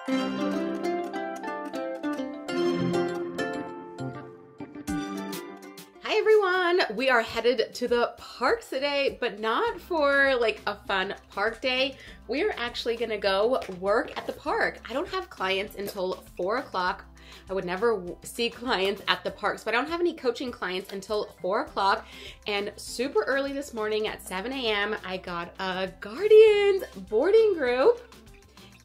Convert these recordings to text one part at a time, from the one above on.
Hi everyone, we are headed to the parks today, but not for like a fun park day. We are actually gonna go work at the park. I don't have clients until 4 o'clock. I would never see clients at the parks, but I don't have any coaching clients until 4 o'clock. And super early this morning at 7 a.m., I got a Guardians boarding group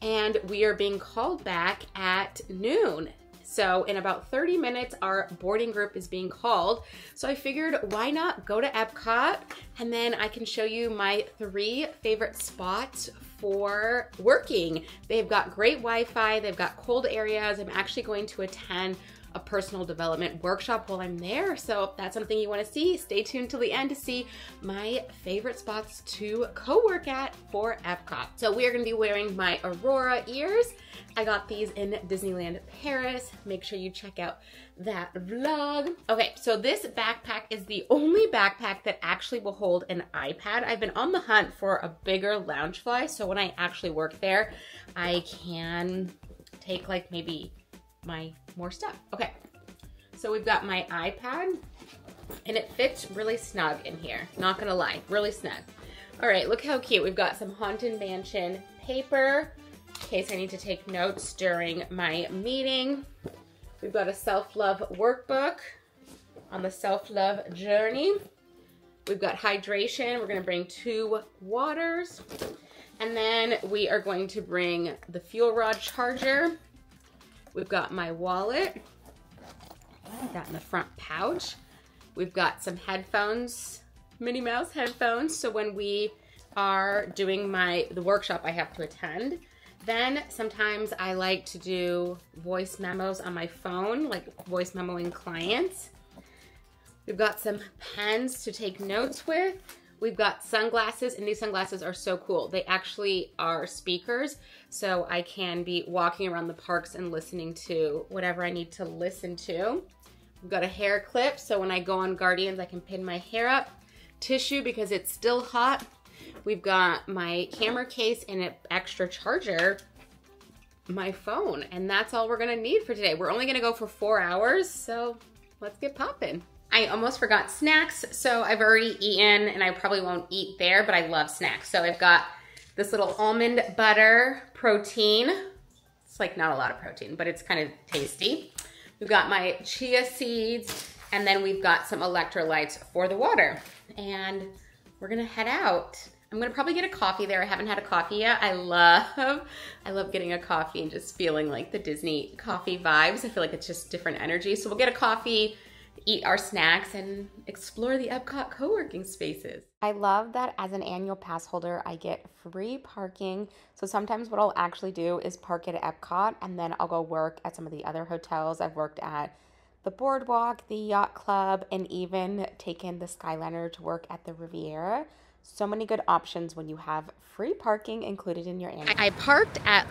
and we are being called back at noon. So in about 30 minutes, our boarding group is being called. So I figured why not go to Epcot and then I can show you my 3 favorite spots for working. They've got great Wi-Fi, they've got cold areas. I'm actually going to attend a personal development workshop while I'm there. So if that's something you want to see, stay tuned till the end to see my favorite spots to co-work at for Epcot. So we are going to be wearing my Aurora ears. I got these in Disneyland Paris. Make sure you check out that vlog. Okay, so this backpack is the only backpack that actually will hold an iPad. I've been on the hunt for a bigger Loungefly, so when I actually work there, I can take like maybe my more stuff. Okay, so we've got my iPad and it fits really snug in here. Not gonna lie, really snug. All right, look how cute. We've got some Haunted Mansion paper in case I need to take notes during my meeting. We've got a self-love workbook on the self-love journey. We've got hydration. We're gonna bring 2 waters. And then we are going to bring the fuel rod charger. We've got my wallet, that in the front pouch. We've got some headphones, Minnie Mouse headphones. So when we are doing the workshop I have to attend, then sometimes I like to do voice memos on my phone, like voice memoing clients. We've got some pens to take notes with. We've got sunglasses, and these sunglasses are so cool. They actually are speakers, so I can be walking around the parks and listening to whatever I need to listen to. We've got a hair clip, so when I go on Guardians, I can pin my hair up. Tissue, because it's still hot. We've got my camera case and an extra charger, my phone, and that's all we're gonna need for today. We're only gonna go for 4 hours, so let's get popping. I almost forgot snacks, so I've already eaten, and I probably won't eat there, but I love snacks. So I've got this little almond butter protein. It's like not a lot of protein, but it's kind of tasty. We've got my chia seeds, and then we've got some electrolytes for the water. And we're gonna head out. I'm gonna probably get a coffee there. I haven't had a coffee yet. I love getting a coffee and just feeling like the Disney coffee vibes. I feel like it's just different energy. So we'll get a coffee, eat our snacks, and explore the Epcot co-working spaces. I love that as an annual pass holder, I get free parking. So sometimes what I'll actually do is park at Epcot, and then I'll go work at some of the other hotels. I've worked at the Boardwalk, the Yacht Club, and even taken the Skyliner to work at the Riviera. So many good options when you have free parking included in your annual. I parked at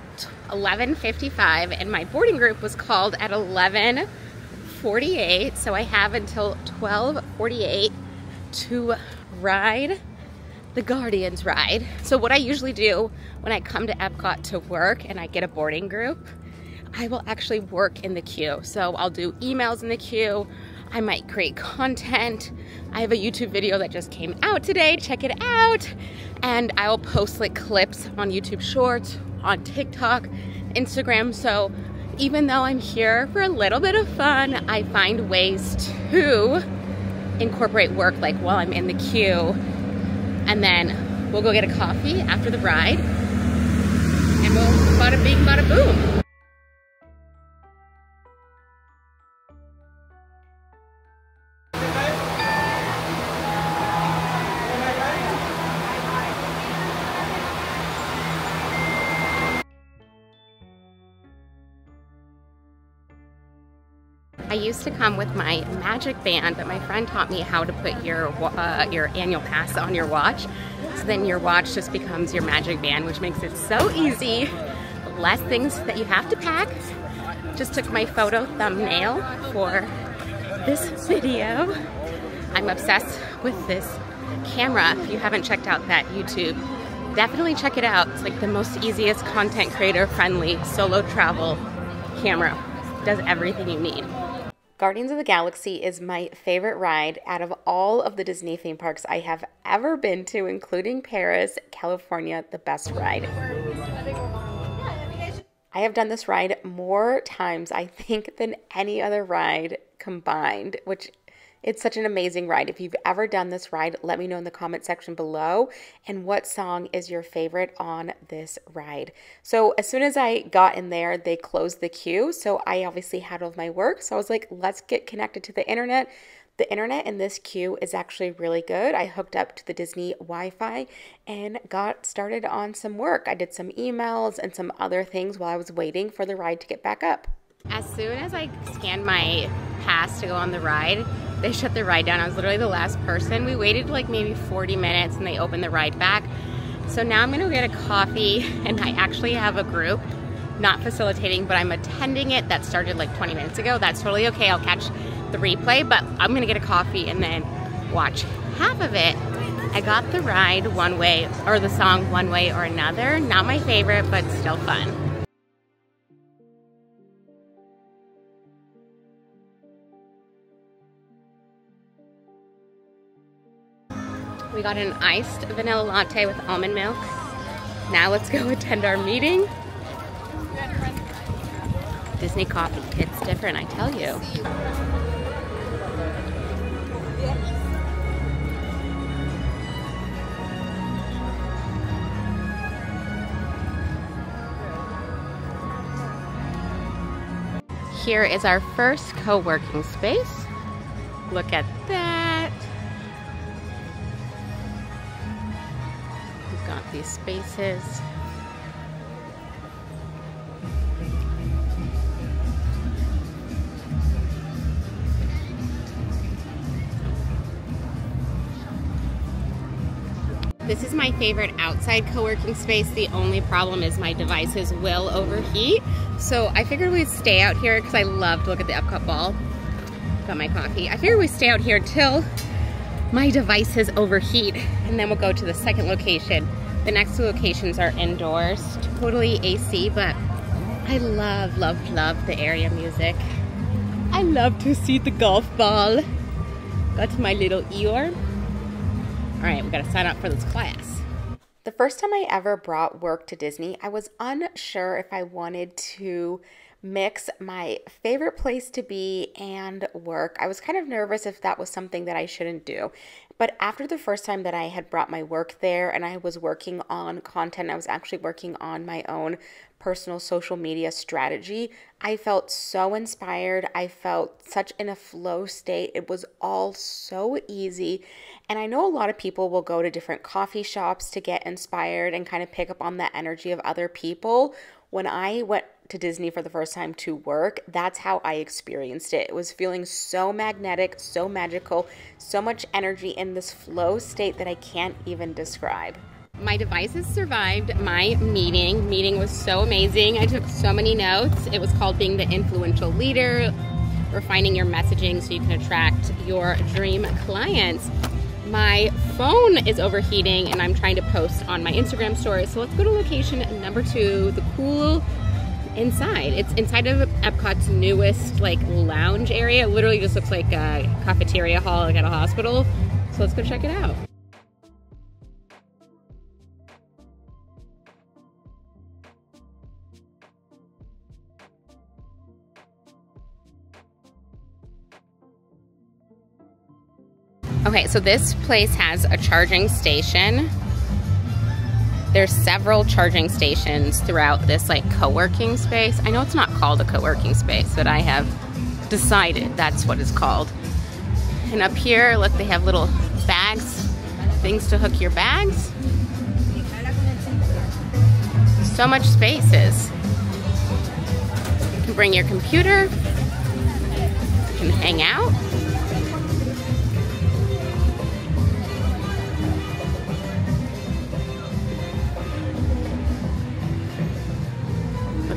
11:55, and my boarding group was called at 11:48, so I have until 12:48 to ride the Guardians ride. So what I usually do when I come to Epcot to work and I get a boarding group, I will actually work in the queue. So I'll do emails in the queue. I might create content. I have a YouTube video that just came out today. Check it out. And I'll post like clips on YouTube Shorts, on TikTok, Instagram. So even though I'm here for a little bit of fun, I find ways to incorporate work like while I'm in the queue. And then we'll go get a coffee after the ride. And we'll bada bing, bada boom. I used to come with my magic band, but my friend taught me how to put your annual pass on your watch. So then your watch just becomes your magic band, which makes it so easy. Less things that you have to pack. Just took my photo thumbnail for this video. I'm obsessed with this camera. If you haven't checked out that YouTube definitely check it out. It's like the most easiest content creator friendly solo travel camera. Does everything you need. Guardians of the Galaxy is my favorite ride out of all of the Disney theme parks I have ever been to, including Paris, California, the best ride. I have done this ride more times, I think, than any other ride combined, which it's such an amazing ride. If you've ever done this ride, let me know in the comment section below. And what song is your favorite on this ride? So as soon as I got in there, they closed the queue. So I obviously had all of my work. So I was like, let's get connected to the internet. The internet in this queue is actually really good. I hooked up to the Disney Wi-Fi and got started on some work. I did some emails and some other things while I was waiting for the ride to get back up. As soon as I scanned my pass to go on the ride, they shut the ride down. I was literally the last person. We waited like maybe 40 minutes and they opened the ride back. So now I'm gonna get a coffee, and I actually have a group, not facilitating, but I'm attending it, that started like 20 minutes ago. That's totally okay. I'll catch the replay, but I'm gonna get a coffee and then watch half of it. I got the ride one way, or the song One Way or Another. Not my favorite, but still fun. We got an iced vanilla latte with almond milk. Now let's go attend our meeting. Disney coffee, it's different, I tell you. Here is our first co-working space. Look at that. We've got these spaces. This is my favorite outside co-working space. The only problem is my devices will overheat. So I figured we'd stay out here because I love to look at the Epcot ball. Got my coffee. I figured we'd stay out here till my devices overheat, and then we'll go to the second location. The next two locations are indoors, totally AC, but I love, love, love the area music. I love to see the golf ball. Got my little Eeyore. All right, we gotta sign up for this class. The first time I ever brought work to Disney, I was unsure if I wanted to mix my favorite place to be and work. I was kind of nervous if that was something that I shouldn't do. But after the first time that I had brought my work there and I was working on content, I was actually working on my own personal social media strategy, I felt so inspired. I felt such in a flow state. It was all so easy. And I know a lot of people will go to different coffee shops to get inspired and kind of pick up on the energy of other people. When I went to Disney for the first time to work, that's how I experienced it. It was feeling so magnetic, so magical, so much energy in this flow state that I can't even describe. My devices survived my meeting. Meeting was so amazing. I took so many notes. It was called Being the Influential Leader, refining your messaging so you can attract your dream clients. My phone is overheating and I'm trying to post on my Instagram story. So let's go to location number 2, the cool inside. It's inside of Epcot's newest like lounge area. It literally just looks like a cafeteria hall like at a hospital. So let's go check it out. Okay, so this place has a charging station. There's several charging stations throughout this like co-working space. I know it's not called a co-working space, but I have decided that's what it's called. And up here, look, they have little bags, things to hook your bags. So much spaces. You can bring your computer. You can hang out.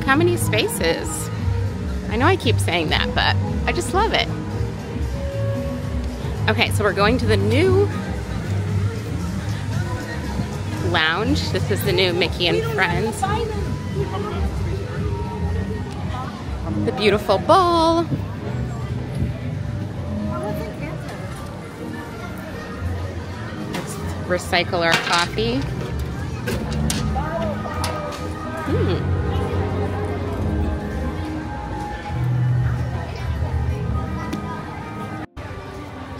How many spaces? I know I keep saying that, but I just love it. Okay, so we're going to the new lounge. This is the new Mickey and Friends. The beautiful bowl. Let's recycle our coffee.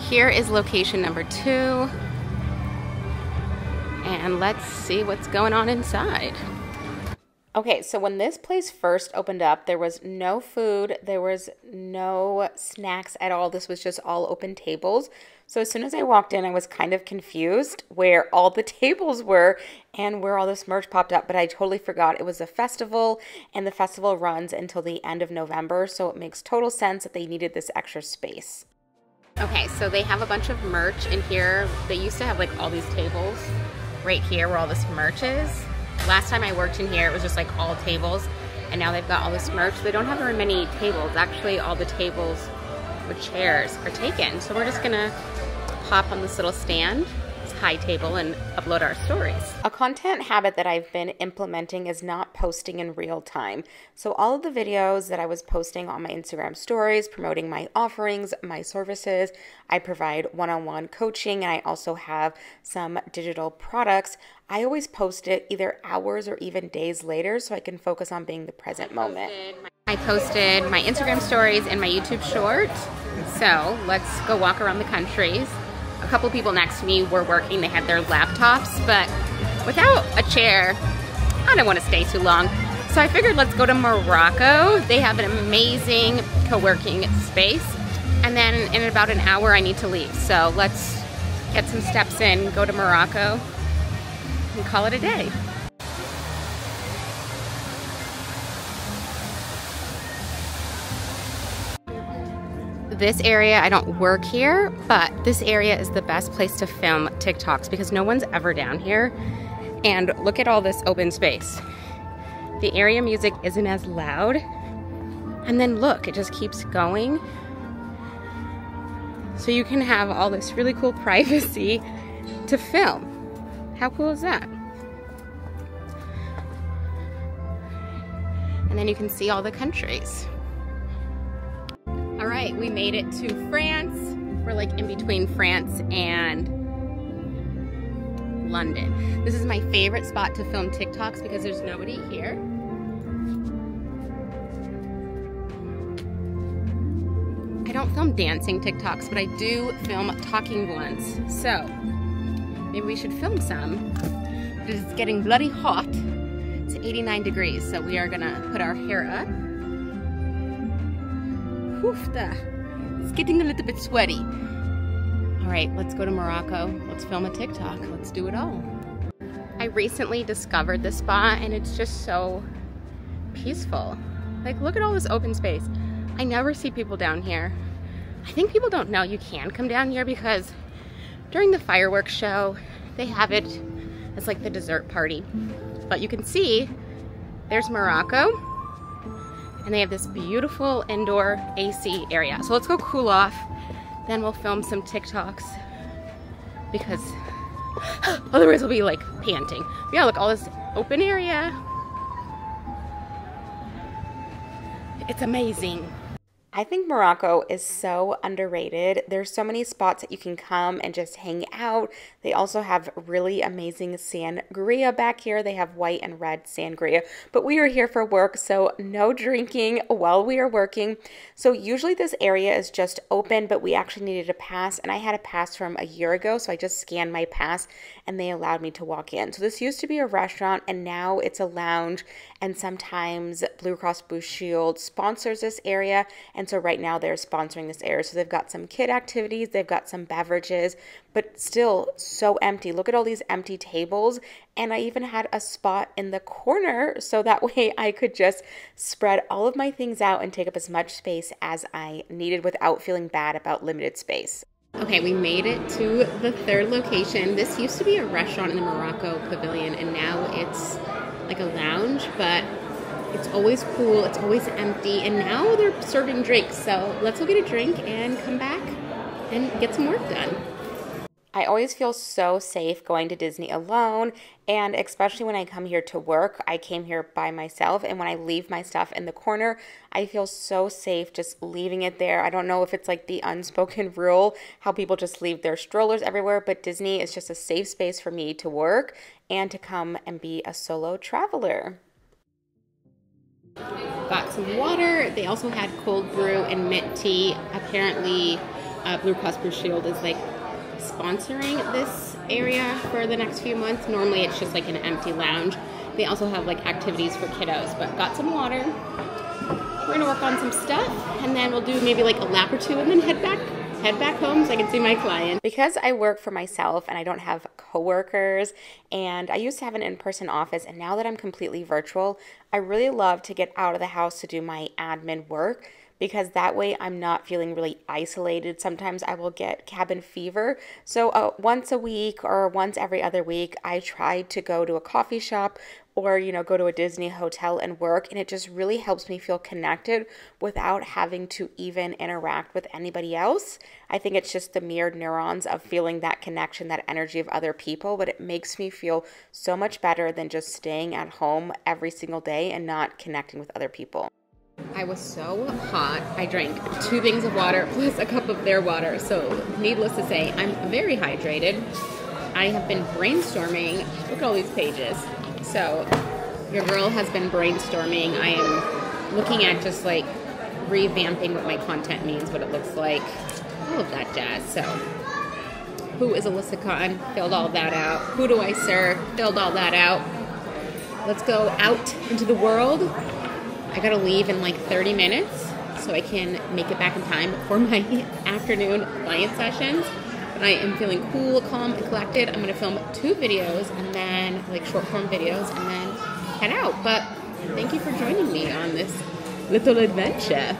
Here is location number 2. And let's see what's going on inside. Okay, so when this place first opened up, there was no food, there was no snacks at all. This was just all open tables. So as soon as I walked in, I was kind of confused where all the tables were and where all this merch popped up, but I totally forgot it was a festival, and the festival runs until the end of November, so it makes total sense that they needed this extra space. Okay, so they have a bunch of merch in here. They used to have like all these tables right here where all this merch is. Last time I worked in here, it was just like all tables, and now they've got all this merch. They don't have very many tables. Actually, all the tables with chairs are taken. So we're just gonna pop on this little stand, this high table, and upload our stories. A content habit that I've been implementing is not posting in real time. So all of the videos that I was posting on my Instagram stories, promoting my offerings, my services, I provide one-on-one coaching, and I also have some digital products. I always post it either hours or even days later so I can focus on being the present moment. I posted my Instagram stories and my YouTube short. So let's go walk around the countries. A couple people next to me were working. They had their laptops, but without a chair, I don't want to stay too long. So I figured let's go to Morocco. They have an amazing co-working space. And then in about an hour, I need to leave. So let's get some steps in, go to Morocco, and call it a day. This area, I don't work here, but this area is the best place to film TikToks because no one's ever down here. And look at all this open space. The area music isn't as loud. And then look, it just keeps going. So you can have all this really cool privacy to film. How cool is that? And then you can see all the countries. All right, we made it to France. We're like in between France and London. This is my favorite spot to film TikToks because there's nobody here. I don't film dancing TikToks, but I do film talking ones. So maybe we should film some. It's getting bloody hot. It's 89 degrees, so we are gonna put our hair up. It's getting a little bit sweaty. All right, let's go to Morocco. Let's film a TikTok. Let's do it all. I recently discovered this spot and it's just so peaceful. Like, look at all this open space. I never see people down here. I think people don't know you can come down here because during the fireworks show, they have it as like the dessert party. But you can see there's Morocco. And they have this beautiful indoor AC area. So let's go cool off. Then we'll film some TikToks because otherwise we'll be like panting. But yeah, look, all this open area. It's amazing. I think Morocco is so underrated. There's so many spots that you can come and just hang out. They also have really amazing sangria back here. They have white and red sangria, but we are here for work, so no drinking while we are working. So usually this area is just open, but we actually needed a pass, and I had a pass from a year ago, so I just scanned my pass and they allowed me to walk in. So this used to be a restaurant and now it's a lounge, and sometimes Blue Cross Blue Shield sponsors this area, and so right now they're sponsoring this area. So they've got some kid activities, they've got some beverages, but still so empty. Look at all these empty tables. And I even had a spot in the corner so that way I could just spread all of my things out and take up as much space as I needed without feeling bad about limited space. Okay, we made it to the third location. This used to be a restaurant in the Morocco Pavilion, and now it's like a lounge, but it's always cool, it's always empty, and now they're serving drinks. So let's go get a drink and come back and get some work done. I always feel so safe going to Disney alone, and especially when I come here to work. I came here by myself, and when I leave my stuff in the corner, I feel so safe just leaving it there. I don't know if it's like the unspoken rule, how people just leave their strollers everywhere, but Disney is just a safe space for me to work and to come and be a solo traveler. Got some water. They also had cold brew and mint tea. Apparently, Blue Cross Blue Shield is like sponsoring this area for the next few months. Normally it's just like an empty lounge. They also have like activities for kiddos, but got some water. We're gonna work on some stuff, and then we'll do maybe like a lap or two and then head back home so I can see my client. Because I work for myself and I don't have coworkers, and I used to have an in-person office, and now that I'm completely virtual, I really love to get out of the house to do my admin work, because that way I'm not feeling really isolated. Sometimes I will get cabin fever. So once a week or once every other week, I try to go to a coffee shop or, go to a Disney hotel and work. And it just really helps me feel connected without having to even interact with anybody else. I think it's just the mirrored neurons of feeling that connection, that energy of other people. But it makes me feel so much better than just staying at home every single day and not connecting with other people. I was so hot. I drank 2 things of water plus a cup of their water. So needless to say, I'm very hydrated. I have been brainstorming. Look at all these pages. So your girl has been brainstorming. I am looking at just like revamping what my content means, what it looks like, all of that jazz. So who is Alyssa Cotten? Filled all that out. Who do I serve? Filled all that out. Let's go out into the world. I gotta leave in like 30 minutes so I can make it back in time for my afternoon client sessions. But I am feeling cool, calm, and collected. I'm gonna film 2 videos and then like short form videos and then head out. But thank you for joining me on this little adventure.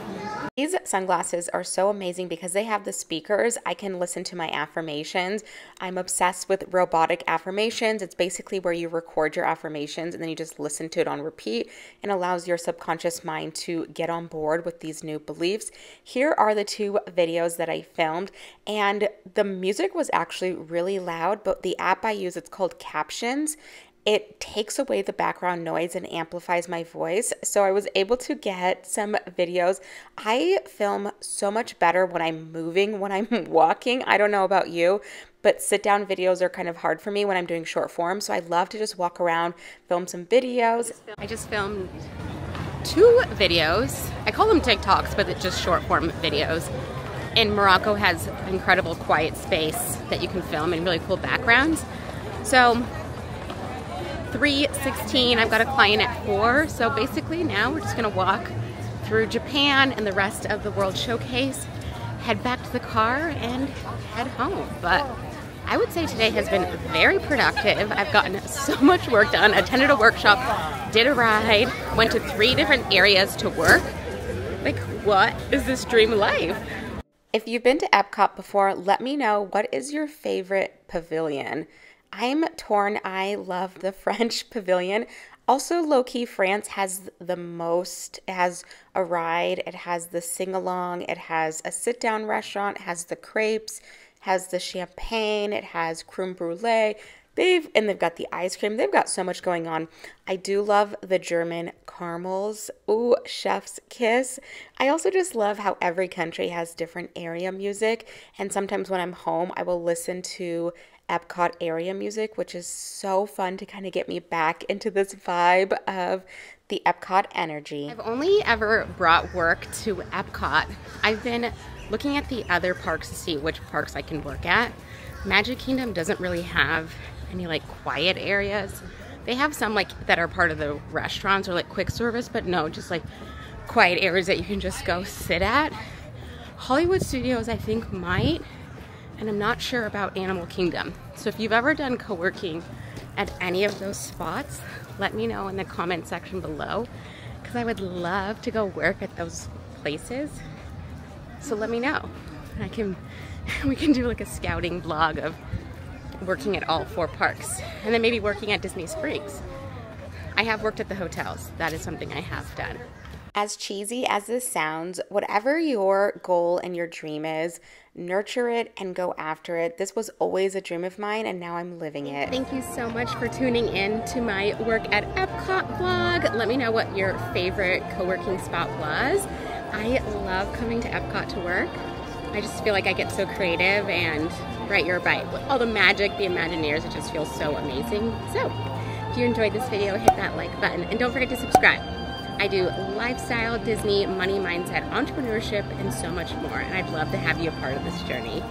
These sunglasses are so amazing because they have the speakers. I can listen to my affirmations. I'm obsessed with robotic affirmations. It's basically where you record your affirmations and then you just listen to it on repeat, and allows your subconscious mind to get on board with these new beliefs. Here are the 2 videos that I filmed, and the music was actually really loud, but the app I use, it's called Captions. It takes away the background noise and amplifies my voice. So I was able to get some videos. I film so much better when I'm moving, when I'm walking. I don't know about you, but sit down videos are kind of hard for me when I'm doing short form. So I love to just walk around, film some videos. I just filmed 2 videos. I call them TikToks, but it's just short form videos. And Morocco has incredible quiet space that you can film and really cool backgrounds. So 3:16, I've got a client at 4, so basically now we're just gonna walk through Japan and the rest of the World Showcase, head back to the car and head home. But I would say today has been very productive. I've gotten so much work done, attended a workshop, did a ride, went to 3 different areas to work. Like, what is this dream life? If you've been to Epcot before, let me know, what is your favorite pavilion? I'm torn. I love the French pavilion. Also, low-key, France has the most. It has a ride, it has the sing-along, it has a sit-down restaurant, it has the crepes, has the champagne, it has creme brulee. They've got the ice cream. They've got so much going on. I do love the German caramels. Ooh, chef's kiss. I also just love how every country has different area music. And sometimes when I'm home, I will listen to Epcot area music, which is so fun to kind of get me back into this vibe of the Epcot energy. I've only ever brought work to Epcot. I've been looking at the other parks to see which parks I can work at. Magic Kingdom doesn't really have any like quiet areas. They have some like that are part of the restaurants or like quick service, but no, just like quiet areas that you can just go sit at. Hollywood Studios, I think, might, and I'm not sure about Animal Kingdom. So if you've ever done co-working at any of those spots, let me know in the comment section below, because I would love to go work at those places. So let me know. We can do like a scouting vlog of working at all 4 parks, and then maybe working at Disney Springs. I have worked at the hotels. That is something I have done. As cheesy as this sounds, whatever your goal and your dream is, nurture it and go after it. This was always a dream of mine, and now I'm living it. Thank you so much for tuning in to my work at Epcot vlog. Let me know what your favorite co-working spot was. I love coming to Epcot to work. I just feel like I get so creative, and you're right. With all the magic, the Imagineers, it just feels so amazing. So, if you enjoyed this video, hit that like button, and don't forget to subscribe. I do lifestyle, Disney, money mindset, entrepreneurship, and so much more, and I'd love to have you a part of this journey.